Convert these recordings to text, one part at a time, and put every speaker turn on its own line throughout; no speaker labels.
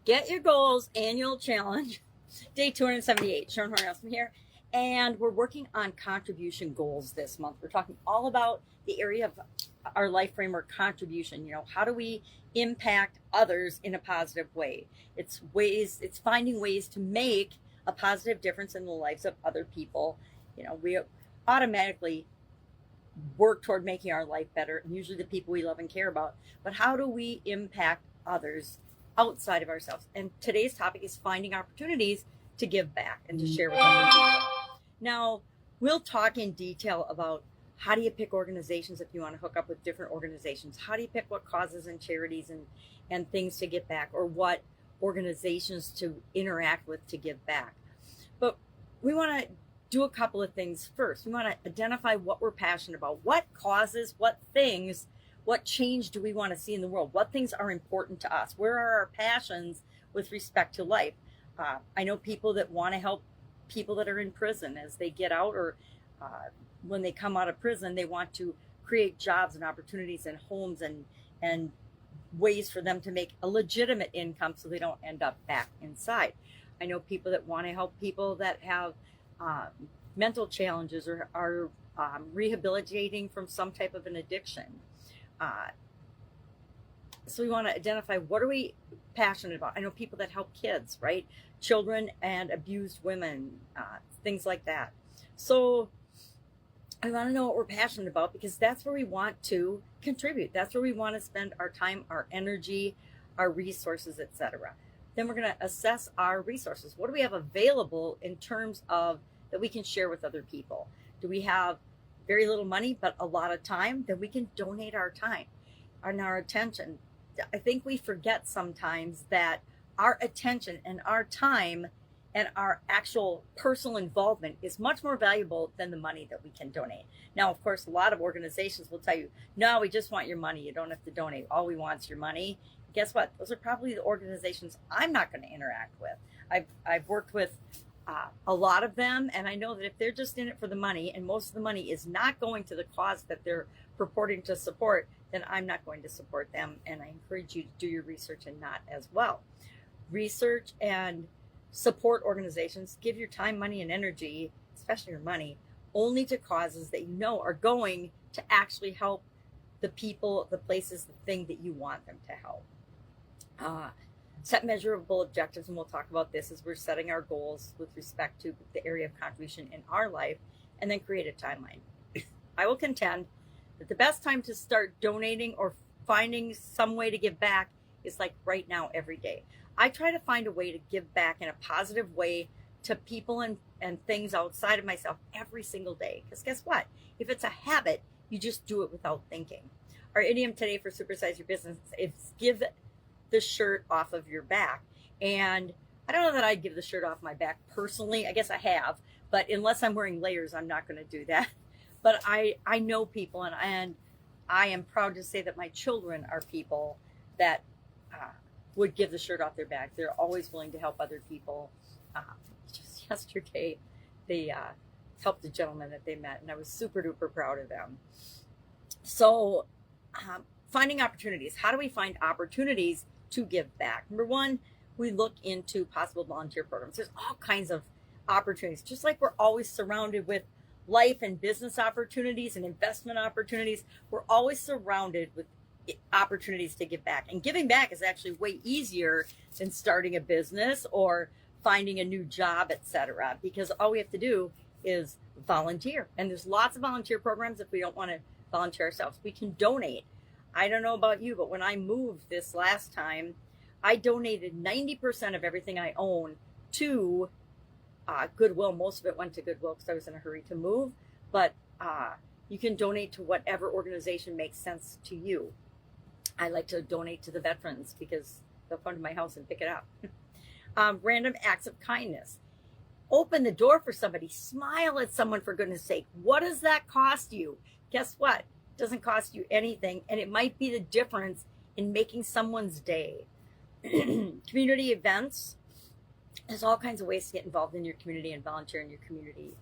Get Your Goals Annual Challenge, day 278. Sharon Horne-Ellstrom here. And we're working on contribution goals this month. We're talking all about the area of our life framework contribution. How do we impact others in a positive way? It's finding ways to make a positive difference in the lives of other people. We automatically work toward making our life better, and usually the people we love and care about. But how do we impact others outside of ourselves? And today's topic is finding opportunities to give back and to share with other people. Now, we'll talk in detail about how do you pick organizations if you want to hook up with different organizations. How do you pick what causes and charities and things to give back, or what organizations to interact with to give back. But we want to do a couple of things first. We want to identify what we're passionate about, what causes, what things, what change do we want to see in the world, what things are important to us, where are our passions with respect to life. I know people that want to help people that are in prison as they get out, or when they come out of prison, they want to create jobs and opportunities and homes and ways for them to make a legitimate income so they don't end up back inside. I know people that want to help people that have mental challenges or are rehabilitating from some type of an addiction. So we want to identify, what are we passionate about? I know people that help kids, right? Children and abused women, things like that. So I want to know what we're passionate about, because that's where we want to contribute. That's where we want to spend our time, our energy, our resources, etc. Then we're going to assess our resources. What do we have available in terms of that we can share with other people? Do we have very little money but a lot of time? Then we can donate our time and our attention. I think we forget sometimes that our attention and our time and our actual personal involvement is much more valuable than the money that we can donate. Now, of course, a lot of organizations will tell you, no, we just want your money. You don't have to donate. All we want is your money. Guess what? Those are probably the organizations I'm not going to interact with. I've worked with a lot of them, and I know that if they're just in it for the money, and most of the money is not going to the cause that they're purporting to support, then I'm not going to support them. And I encourage you to do your research and not as well. Research and support organizations. Give your time, money, and energy, especially your money, only to causes that you know are going to actually help the people, the places, the thing that you want them to help. Set measurable objectives, and we'll talk about this as we're setting our goals with respect to the area of contribution in our life, and then create a timeline. I will contend that the best time to start donating or finding some way to give back is like right now, every day. I try to find a way to give back in a positive way to people and things outside of myself every single day. Because guess what? If it's a habit, you just do it without thinking. Our idiom today for Supersize Your Business is give the shirt off of your back. And I don't know that I'd give the shirt off my back personally. I guess I have, but unless I'm wearing layers, I'm not going to do that. But I know people, and I am proud to say that my children are people that would give the shirt off their back. They're always willing to help other people. Just yesterday, they helped a gentleman that they met, and I was super duper proud of them. So finding opportunities. How do we find opportunities to give back? Number one, we look into possible volunteer programs. There's all kinds of opportunities, just like we're always surrounded with life and business opportunities and investment opportunities. We're always surrounded with opportunities to give back, and giving back is actually way easier than starting a business or finding a new job, etc., because all we have to do is volunteer. And there's lots of volunteer programs. If we don't want to volunteer ourselves, we can donate. I don't know about you, but when I moved this last time, I donated 90% of everything I own to Goodwill. Most of it went to Goodwill because I was in a hurry to move, but you can donate to whatever organization makes sense to you. I like to donate to the veterans because they'll come to my house and pick it up. Random acts of kindness. Open the door for somebody. Smile at someone, for goodness sake. What does that cost you? Guess what? It doesn't cost you anything, and it might be the difference in making someone's day. Community events. There's all kinds of ways to get involved in your community and volunteer in your community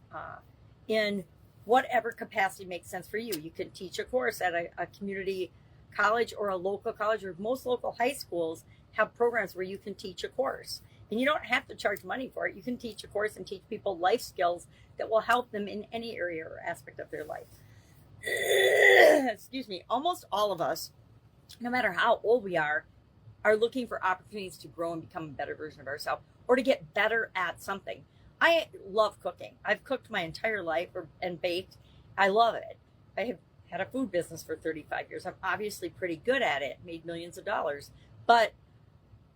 in whatever capacity makes sense for you. You can teach a course at a community college or a local college, or most local high schools have programs where you can teach a course. And you don't have to charge money for it. You can teach a course and teach people life skills that will help them in any area or aspect of their life. Excuse me. Almost all of us, no matter how old we are looking for opportunities to grow and become a better version of ourselves or to get better at something. I love cooking. I've cooked my entire life and baked. I love it. I have had a food business for 35 years. I'm obviously pretty good at it, made millions of dollars. But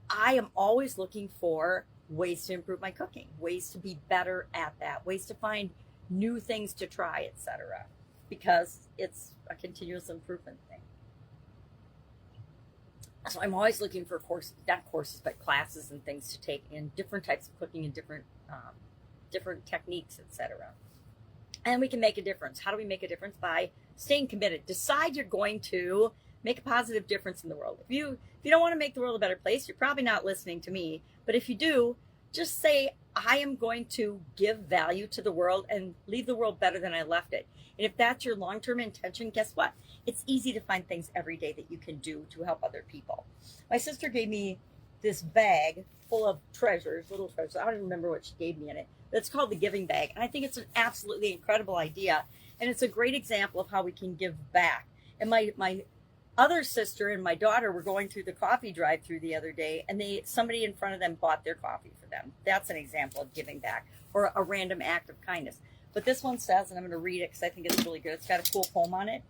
I am always looking for ways to improve my cooking, ways to be better at that, ways to find new things to try, etc. Because it's a continuous improvement thing. So I'm always looking for courses, not courses, but classes and things to take in different types of cooking and different techniques, etc. And we can make a difference. How do we make a difference? By staying committed. Decide you're going to make a positive difference in the world. If you don't want to make the world a better place, you're probably not listening to me. But if you do, just say, I am going to give value to the world and leave the world better than I left it. And if that's your long-term intention, guess what? It's easy to find things every day that you can do to help other people. My sister gave me this bag full of treasures, little treasures. I don't even remember what she gave me in it. But it's called the Giving Bag. And I think it's an absolutely incredible idea. And it's a great example of how we can give back. And my other sister and my daughter were going through the coffee drive-through the other day, and somebody in front of them bought their coffee for them. That's an example of giving back, or a random act of kindness. But this one says, and I'm going to read it because I think it's really good. It's got a cool poem on it.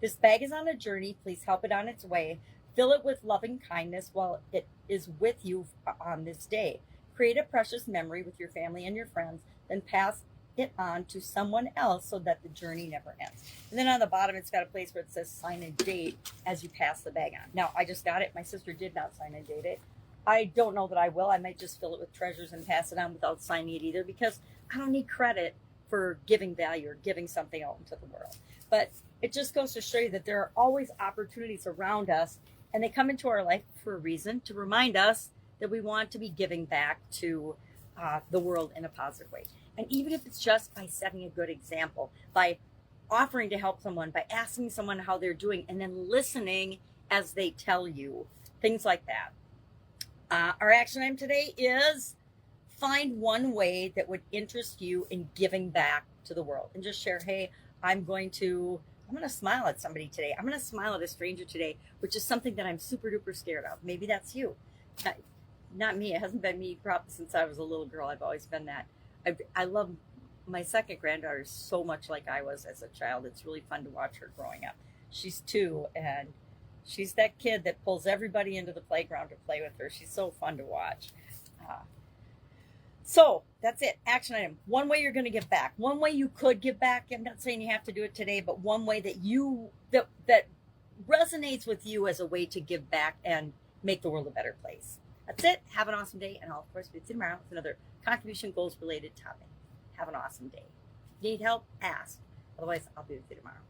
This bag is on a journey. Please help it on its way. Fill it with loving kindness while it is with you on this day. Create a precious memory with your family and your friends, then pass it on to someone else so that the journey never ends. And then on the bottom, it's got a place where it says sign and date as you pass the bag on. Now, I just got it. My sister did not sign and date it. I don't know that I will. I might just fill it with treasures and pass it on without signing it either, because I don't need credit for giving value or giving something out into the world. But it just goes to show you that there are always opportunities around us, and they come into our life for a reason, to remind us that we want to be giving back to the world in a positive way. And even if it's just by setting a good example, by offering to help someone, by asking someone how they're doing, and then listening as they tell you, things like that. Our action item today is find one way that would interest you in giving back to the world, and just share, hey, I'm going to smile at somebody today. I'm going to smile at a stranger today, which is something that I'm super duper scared of. Maybe that's you. Not me. It hasn't been me probably since I was a little girl. I've always been that. I love my second granddaughter so much like I was as a child. It's really fun to watch her growing up. She's 2, and she's that kid that pulls everybody into the playground to play with her. She's so fun to watch. So that's it. Action item. One way you're going to give back. One way you could give back. I'm not saying you have to do it today, but one way that that resonates with you as a way to give back and make the world a better place. That's it. Have an awesome day, and I'll of course be with you tomorrow with another contribution goals related topic. Have an awesome day. If you need help, ask. Otherwise, I'll be with you tomorrow.